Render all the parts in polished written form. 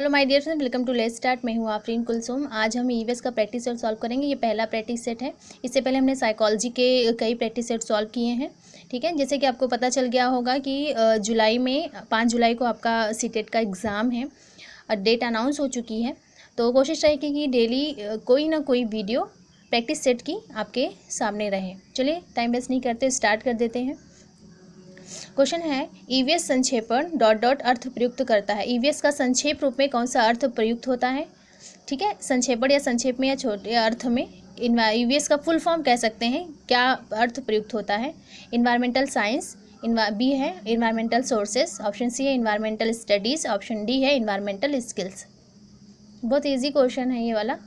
Hello my dear friends, welcome to let's start. मैं हूँ आफरीन कुलसुम। आज हम ईवीएस का प्रैक्टिस सेट सॉल्व करेंगे। ये पहला प्रैक्टिस सेट है। इससे पहले हमने साइकोलॉजी के कई प्रैक्टिस सेट सॉल्व किए हैं। ठीक है, जैसे कि आपको पता चल गया होगा कि जुलाई में 5 जुलाई को आपका सीटेट का एग्ज़ाम है और डेट अनाउंस हो चुकी है। तो कोशिश रहेगी कि डेली कोई ना कोई वीडियो प्रैक्टिस सेट की आपके सामने रहे। चलिए टाइम वेस्ट नहीं करते, स्टार्ट कर देते हैं। क्वेश्चन है, ईवीएस संक्षेपण डॉट डॉट अर्थ प्रयुक्त करता है। ईवीएस का संक्षेप रूप में कौन सा अर्थ प्रयुक्त होता है? ठीक है, संक्षेपण या संक्षेप में या छोटे अर्थ में ईवीएस का फुल फॉर्म कह सकते हैं। क्या अर्थ प्रयुक्त होता है? इन्वायरमेंटल साइंस, बी है इन्वायरमेंटल सोर्सेस, ऑप्शन सी है इन्वायरमेंटल स्टडीज़, ऑप्शन डी है इन्वायरमेंटल स्किल्स। बहुत इजी क्वेश्चन है ये वाला।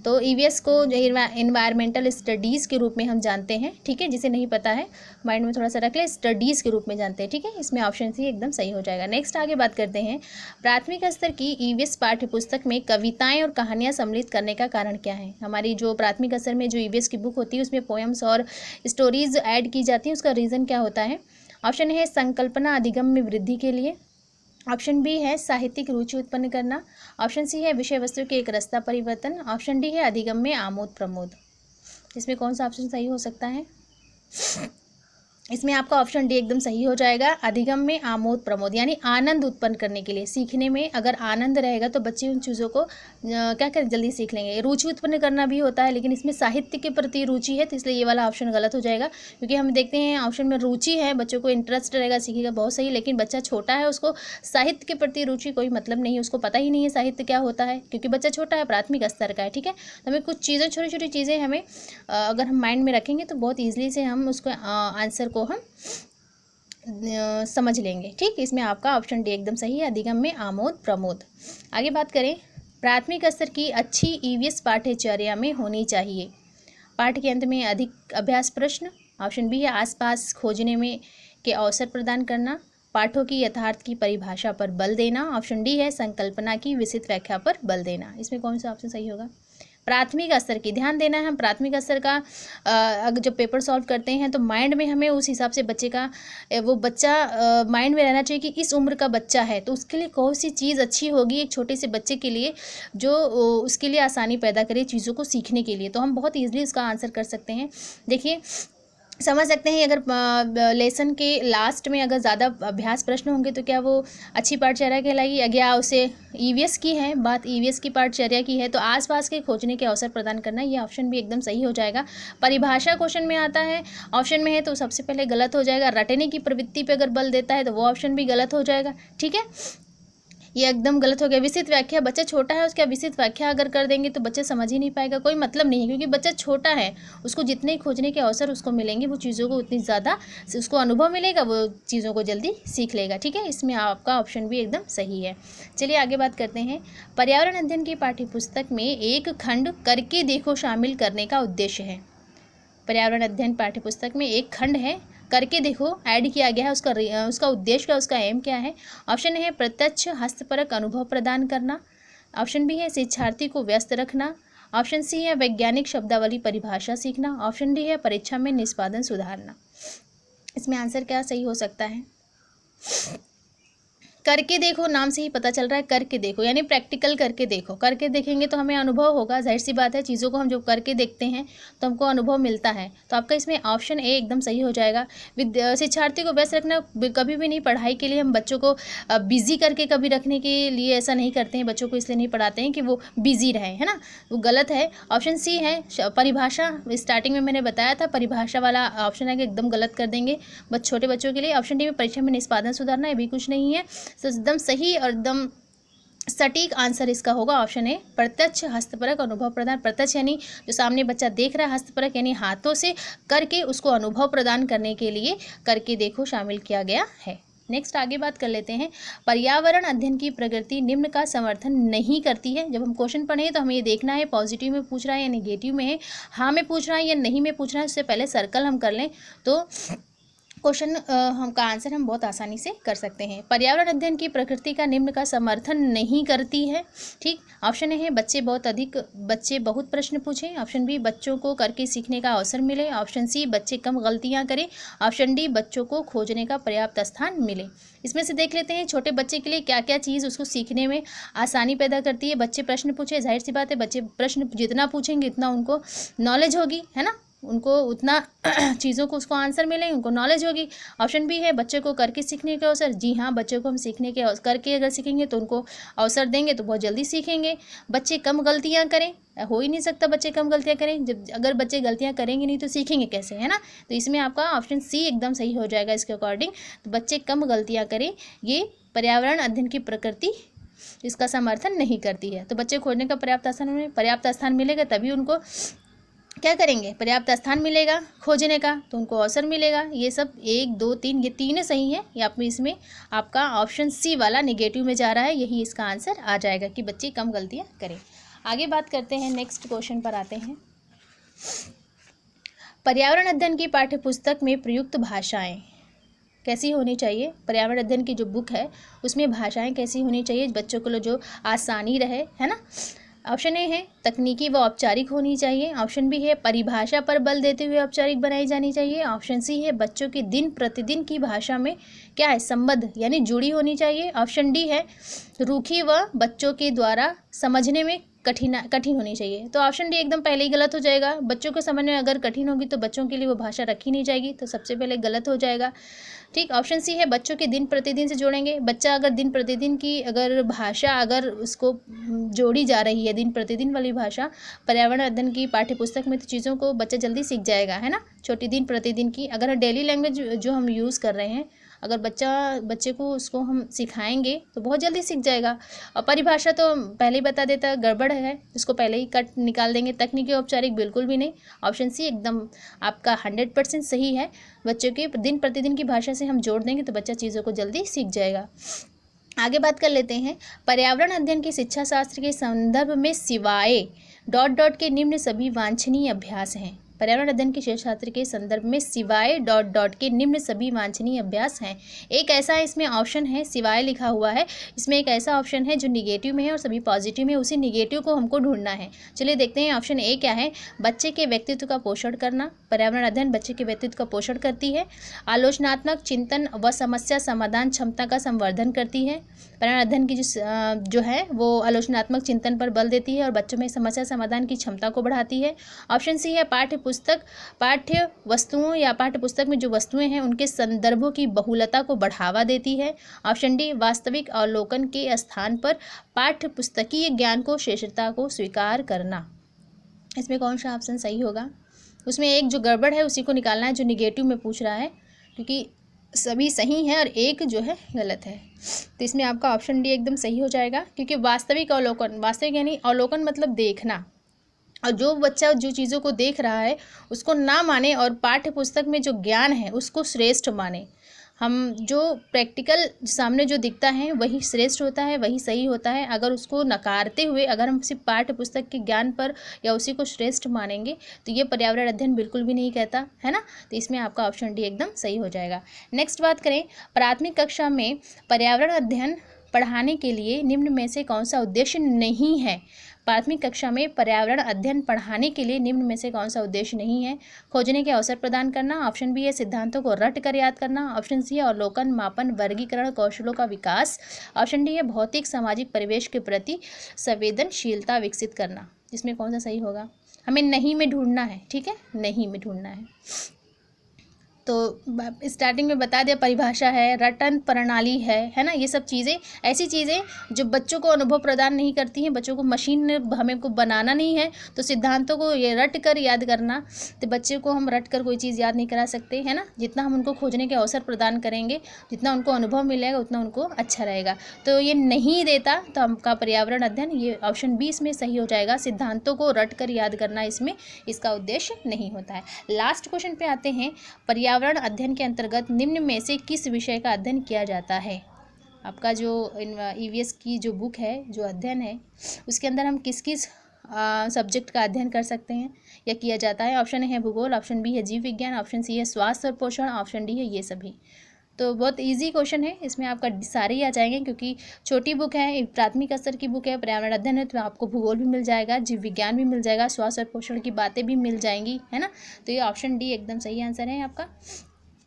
तो ईवीएस को इन्वायरमेंटल स्टडीज़ के रूप में हम जानते हैं। ठीक है, जिसे नहीं पता है माइंड में थोड़ा सा रख ले, स्टडीज़ के रूप में जानते हैं। ठीक है, इसमें ऑप्शन सी एकदम सही हो जाएगा। नेक्स्ट आगे बात करते हैं, प्राथमिक स्तर की ईवीएस पाठ्य पुस्तक में कविताएं और कहानियां सम्मिलित करने का कारण क्या है? हमारी जो प्राथमिक स्तर में जो ईवीएस की बुक होती है उसमें पोएम्स और स्टोरीज ऐड की जाती हैं, उसका रीज़न क्या होता है? ऑप्शन है संकल्पना अधिगम में वृद्धि के लिए, ऑप्शन बी है साहित्यिक रुचि उत्पन्न करना, ऑप्शन सी है विषय वस्तु के एक रास्ता परिवर्तन, ऑप्शन डी है अधिगम में आमोद प्रमोद। इसमें कौन सा ऑप्शन सही हो सकता है? इसमें आपका ऑप्शन डी एकदम सही हो जाएगा। अधिगम में आमोद प्रमोद यानी आनंद उत्पन्न करने के लिए। सीखने में अगर आनंद रहेगा तो बच्चे उन चीज़ों को क्या करें, जल्दी सीख लेंगे। रुचि उत्पन्न करना भी होता है, लेकिन इसमें साहित्य के प्रति रुचि है, तो इसलिए ये वाला ऑप्शन गलत हो जाएगा। क्योंकि हम देखते हैं ऑप्शन में रुचि है, बच्चों को इंटरेस्ट रहेगा, सीखेगा, बहुत सही। लेकिन बच्चा छोटा है, उसको साहित्य के प्रति रुचि कोई मतलब नहीं है, उसको पता ही नहीं है साहित्य क्या होता है, क्योंकि बच्चा छोटा है, प्राथमिक स्तर का है। ठीक है, तो हमें कुछ चीज़ें, छोटी छोटी चीज़ें हमें अगर हम माइंड में रखेंगे तो बहुत ईजिली से हम उसको आंसर को हम समझ लेंगे। ठीक, इसमें आपका ऑप्शन डी एकदम सही है, अधिगम में आमोद प्रमोद। आगे बात करें, प्राथमिक स्तर की अच्छी ईवीएस पाठ्यचर्या में होनी चाहिए। पाठ के अंत में अधिक अभ्यास प्रश्न, ऑप्शन बी है आसपास खोजने में के अवसर प्रदान करना, पाठों की यथार्थ की परिभाषा पर बल देना, ऑप्शन डी है संकल्पना की विस्तृत व्याख्या पर बल देना। इसमें कौन सा ऑप्शन सही होगा? प्राथमिक स्तर की ध्यान देना है। हम प्राथमिक स्तर का अगर जब पेपर सॉल्व करते हैं तो माइंड में हमें उस हिसाब से बच्चे का वो बच्चा माइंड में रहना चाहिए कि इस उम्र का बच्चा है तो उसके लिए कौन सी चीज़ अच्छी होगी एक छोटे से बच्चे के लिए, जो उसके लिए आसानी पैदा करे चीज़ों को सीखने के लिए। तो हम बहुत ईजिली उसका आंसर कर सकते हैं। देखिए, समझ सकते हैं अगर लेसन के लास्ट में अगर ज़्यादा अभ्यास प्रश्न होंगे तो क्या वो अच्छी पाठचर्या कहलाएगी? अगर उसे ईवीएस की है बात, ईवीएस की पाठचर्या की है तो आसपास के खोजने के अवसर प्रदान करना, ये ऑप्शन भी एकदम सही हो जाएगा। परिभाषा क्वेश्चन में आता है, ऑप्शन में है तो सबसे पहले गलत हो जाएगा। रटने की प्रवृत्ति पे अगर बल देता है तो वो ऑप्शन भी गलत हो जाएगा। ठीक है, ये एकदम गलत हो गया। विस्तृत व्याख्या, बच्चा छोटा है, उसका विस्तृत व्याख्या अगर कर देंगे तो बच्चा समझ ही नहीं पाएगा, कोई मतलब नहीं है। क्योंकि बच्चा छोटा है, उसको जितने खोजने के अवसर उसको मिलेंगे वो चीज़ों को उतनी ज़्यादा उसको अनुभव मिलेगा, वो चीज़ों को जल्दी सीख लेगा। ठीक है, इसमें आपका ऑप्शन भी एकदम सही है। चलिए आगे बात करते हैं, पर्यावरण अध्ययन की पाठ्यपुस्तक में एक खंड करके देखो शामिल करने का उद्देश्य है। पर्यावरण अध्ययन पाठ्यपुस्तक में एक खंड है करके देखो ऐड किया गया है, उसका उद्देश्य क्या, उसका एम क्या है? ऑप्शन है प्रत्यक्ष हस्तपरक अनुभव प्रदान करना, ऑप्शन बी है शिक्षार्थी को व्यस्त रखना, ऑप्शन सी है वैज्ञानिक शब्दावली परिभाषा सीखना, ऑप्शन डी है परीक्षा में निष्पादन सुधारना। इसमें आंसर क्या सही हो सकता है? करके देखो, नाम से ही पता चल रहा है करके देखो यानी प्रैक्टिकल करके देखो। करके देखेंगे तो हमें अनुभव होगा, जाहिर सी बात है, चीज़ों को हम जब करके देखते हैं तो हमको अनुभव मिलता है। तो आपका इसमें ऑप्शन ए एकदम सही हो जाएगा। शिक्षार्थी को व्यस्त रखना, कभी भी नहीं पढ़ाई के लिए हम बच्चों को बिजी करके कभी रखने के लिए ऐसा नहीं करते हैं। बच्चों को इसलिए नहीं पढ़ाते हैं कि वो बिजी रहें, है ना, वो गलत है। ऑप्शन सी है परिभाषा, स्टार्टिंग में मैंने बताया था परिभाषा वाला ऑप्शन है कि एकदम गलत कर देंगे छोटे बच्चों के लिए। ऑप्शन डी में परीक्षा में निष्पादन सुधारना, ये भी कुछ नहीं है। तो एकदम सही और एकदम सटीक आंसर इसका होगा ऑप्शन ए प्रत्यक्ष हस्तपरक अनुभव प्रदान। प्रत्यक्ष यानी जो सामने बच्चा देख रहा है, हस्तपरक यानी हाथों से करके उसको अनुभव प्रदान करने के लिए करके देखो शामिल किया गया है। नेक्स्ट आगे बात कर लेते हैं, पर्यावरण अध्ययन की प्रगति निम्न का समर्थन नहीं करती है। जब हम क्वेश्चन पढ़े तो हमें ये देखना है पॉजिटिव में पूछ रहा है या नेगेटिव में है, हाँ में पूछ रहा है या नहीं में पूछ रहा है। उससे पहले सर्कल हम कर लें तो क्वेश्चन का आंसर हम बहुत आसानी से कर सकते हैं। पर्यावरण अध्ययन की प्रकृति का निम्न का समर्थन नहीं करती है। ठीक, ऑप्शन ए है बच्चे बहुत प्रश्न पूछें। ऑप्शन बी बच्चों को करके सीखने का अवसर मिले। ऑप्शन सी बच्चे कम गलतियां करें। ऑप्शन डी बच्चों को खोजने का पर्याप्त स्थान मिले। इसमें से देख लेते हैं छोटे बच्चे के लिए क्या क्या चीज़ उसको सीखने में आसानी पैदा करती है। बच्चे प्रश्न पूछे, जाहिर सी बात है बच्चे प्रश्न जितना पूछेंगे उतना उनको नॉलेज होगी, है ना, उनको उतना चीज़ों को उसको आंसर मिले, उनको नॉलेज होगी। ऑप्शन बी है बच्चे को करके सीखने के अवसर। जी हाँ, बच्चे को हम सीखने के करके अगर सीखेंगे तो उनको अवसर देंगे तो बहुत जल्दी सीखेंगे। बच्चे कम गलतियाँ करें, हो ही नहीं सकता बच्चे कम गलतियाँ करें, जब अगर बच्चे गलतियाँ करेंगे नहीं तो सीखेंगे कैसे, है ना। तो इसमें आपका ऑप्शन सी एकदम सही हो जाएगा इसके अकॉर्डिंग। तो बच्चे कम गलतियाँ करें, ये पर्यावरण अध्ययन की प्रकृति इसका समर्थन नहीं करती है। तो बच्चे खोजने का पर्याप्त स्थान मिलेगा तभी उनको क्या करेंगे, पर्याप्त स्थान मिलेगा खोजने का, तो उनको अवसर मिलेगा। ये सब 1 2 3 ये तीनों सही है। या आप इसमें आपका ऑप्शन सी वाला नेगेटिव में जा रहा है, यही इसका आंसर आ जाएगा कि बच्चे कम गलतियां करें। आगे बात करते हैं, नेक्स्ट क्वेश्चन पर आते हैं। पर्यावरण अध्ययन की पाठ्यपुस्तक में प्रयुक्त भाषाएं कैसी होनी चाहिए। पर्यावरण अध्ययन की जो बुक है उसमें भाषाएं कैसी होनी चाहिए, बच्चों को जो आसानी रहे, है ना। ऑप्शन ए है तकनीकी व औपचारिक होनी चाहिए। ऑप्शन बी है परिभाषा पर बल देते हुए औपचारिक बनाई जानी चाहिए। ऑप्शन सी है बच्चों के दिन प्रतिदिन की भाषा में क्या है, संबद्ध यानी जुड़ी होनी चाहिए। ऑप्शन डी है रूखी व बच्चों के द्वारा समझने में कठिन होनी चाहिए। तो ऑप्शन डी एकदम पहले ही गलत हो जाएगा। बच्चों को समझने में अगर कठिन होगी तो बच्चों के लिए वो भाषा रखी नहीं जाएगी, तो सबसे पहले गलत हो जाएगा। ठीक, ऑप्शन सी है बच्चों के दिन प्रतिदिन से जोड़ेंगे। बच्चा अगर दिन प्रतिदिन की अगर भाषा अगर उसको जोड़ी जा रही है, दिन प्रतिदिन वाली भाषा पर्यावरण अध्ययन की पाठ्यपुस्तक में, तो चीज़ों को बच्चा जल्दी सीख जाएगा, है ना। छोटी दिन प्रतिदिन की अगर डेली लैंग्वेज जो हम यूज़ कर रहे हैं, अगर बच्चे को उसको हम सिखाएंगे तो बहुत जल्दी सीख जाएगा। और परिभाषा तो पहले ही बता देता गड़बड़ है, इसको पहले ही कट निकाल देंगे। तकनीकी औपचारिक बिल्कुल भी नहीं। ऑप्शन सी एकदम आपका 100% सही है। बच्चों के दिन प्रतिदिन की भाषा से हम जोड़ देंगे तो बच्चा चीज़ों को जल्दी सीख जाएगा। आगे बात कर लेते हैं। पर्यावरण अध्ययन की शिक्षा शास्त्र के संदर्भ में सिवाय ... के निम्न सभी वांछनीय अभ्यास हैं। पर्यावरण अध्ययन की शिक्षा शास्त्र के संदर्भ में सिवाय ... के निम्न सभी वांछनीय अभ्यास हैं। एक ऐसा इसमें ऑप्शन है, सिवाय लिखा हुआ है, इसमें एक ऐसा ऑप्शन है जो निगेटिव में है और सभी पॉजिटिव में, उसी निगेटिव को हमको ढूंढना है। चलिए देखते हैं ऑप्शन ए क्या है। बच्चे के व्यक्तित्व का पोषण करना। पर्यावरण अध्ययन बच्चे के व्यक्तित्व का पोषण करती है। आलोचनात्मक चिंतन व समस्या समाधान क्षमता का संवर्धन करती है। पर्यावरण अध्ययन की जो है वो आलोचनात्मक चिंतन पर बल देती है और बच्चों में समस्या समाधान की क्षमता को बढ़ाती है। ऑप्शन सी है पाठ्य वस्तुओं या पाठ्य पुस्तक में जो वस्तुएं हैं उनके संदर्भों की बहुलता को बढ़ावा देती है। ऑप्शन डी वास्तविक अवलोकन के स्थान पर पाठ्य पुस्तकीय ज्ञान को श्रेष्ठता को स्वीकार करना। इसमें कौन सा ऑप्शन सही होगा, उसमें एक जो गड़बड़ है उसी को निकालना है जो निगेटिव में पूछ रहा है, क्योंकि सभी सही हैं और एक जो है गलत है। तो इसमें आपका ऑप्शन डी एकदम सही हो जाएगा, क्योंकि वास्तविक अवलोकन, वास्तविक यानी अवलोकन मतलब देखना, और जो बच्चा जो चीज़ों को देख रहा है उसको ना माने और पाठ्य पुस्तक में जो ज्ञान है उसको श्रेष्ठ माने। हम जो प्रैक्टिकल सामने जो दिखता है वही श्रेष्ठ होता है, वही सही होता है। अगर उसको नकारते हुए अगर हम सिर्फ पाठ्य पुस्तक के ज्ञान पर या उसी को श्रेष्ठ मानेंगे तो ये पर्यावरण अध्ययन बिल्कुल भी नहीं कहता, है ना। तो इसमें आपका ऑप्शन डी एकदम सही हो जाएगा। नेक्स्ट बात करें, प्राथमिक कक्षा में पर्यावरण अध्ययन पढ़ाने के लिए निम्न में से कौन सा उद्देश्य नहीं है। प्राथमिक कक्षा में पर्यावरण अध्ययन पढ़ाने के लिए निम्न में से कौन सा उद्देश्य नहीं है। खोजने के अवसर प्रदान करना। ऑप्शन बी है सिद्धांतों को रट कर याद करना। ऑप्शन सी है अवलोकन मापन वर्गीकरण कौशलों का विकास। ऑप्शन डी है भौतिक सामाजिक परिवेश के प्रति संवेदनशीलता विकसित करना। इसमें कौन सा सही होगा, हमें नहीं में ढूंढना है, ठीक है, नहीं में ढूंढना है। तो स्टार्टिंग में बता दिया परिभाषा है, रटन प्रणाली है ना। ये सब चीज़ें ऐसी चीज़ें जो बच्चों को अनुभव प्रदान नहीं करती हैं, बच्चों को मशीन हमें को बनाना नहीं है, तो सिद्धांतों को ये रट कर याद करना। तो बच्चे को हम रट कर कोई चीज़ याद नहीं करा सकते, है ना। जितना हम उनको खोजने के अवसर प्रदान करेंगे, जितना उनको अनुभव मिलेगा उतना उनको अच्छा रहेगा। तो ये नहीं देता, तो आपका पर्यावरण अध्ययन ये ऑप्शन बी इसमें सही हो जाएगा। सिद्धांतों को रट कर याद करना इसमें इसका उद्देश्य नहीं होता है। लास्ट क्वेश्चन पे आते हैं। पर्यावरण अध्ययन के अंतर्गत निम्न में से किस विषय का अध्ययन किया जाता है। आपका जो ईवीएस की जो बुक है, जो अध्ययन है, उसके अंदर हम किस किस सब्जेक्ट का अध्ययन कर सकते हैं या किया जाता है। ऑप्शन ए है भूगोल, ऑप्शन बी है जीव विज्ञान, ऑप्शन सी है स्वास्थ्य और पोषण, ऑप्शन डी है ये सभी। तो बहुत इजी क्वेश्चन है, इसमें आपका सारे ही आ जाएंगे क्योंकि छोटी बुक है, प्राथमिक स्तर की बुक है, पर्यावरण अध्ययन है, तो आपको भूगोल भी मिल जाएगा, जीव विज्ञान भी मिल जाएगा, स्वास्थ्य और पोषण की बातें भी मिल जाएंगी, है ना। तो ये ऑप्शन डी एकदम सही आंसर है आपका।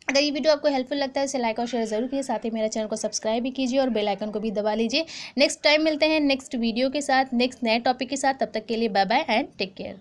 अगर ये वीडियो आपको हेल्पफुल लगता है इसे लाइक और शेयर जरूर कीजिए, साथ ही मेरे चैनल को सब्सक्राइब भी कीजिए और बेल आइकन को भी दबा लीजिए। नेक्स्ट टाइम मिलते हैं नेक्स्ट वीडियो के साथ, नेक्स्ट नए टॉपिक के साथ। तब तक के लिए bye bye and take care.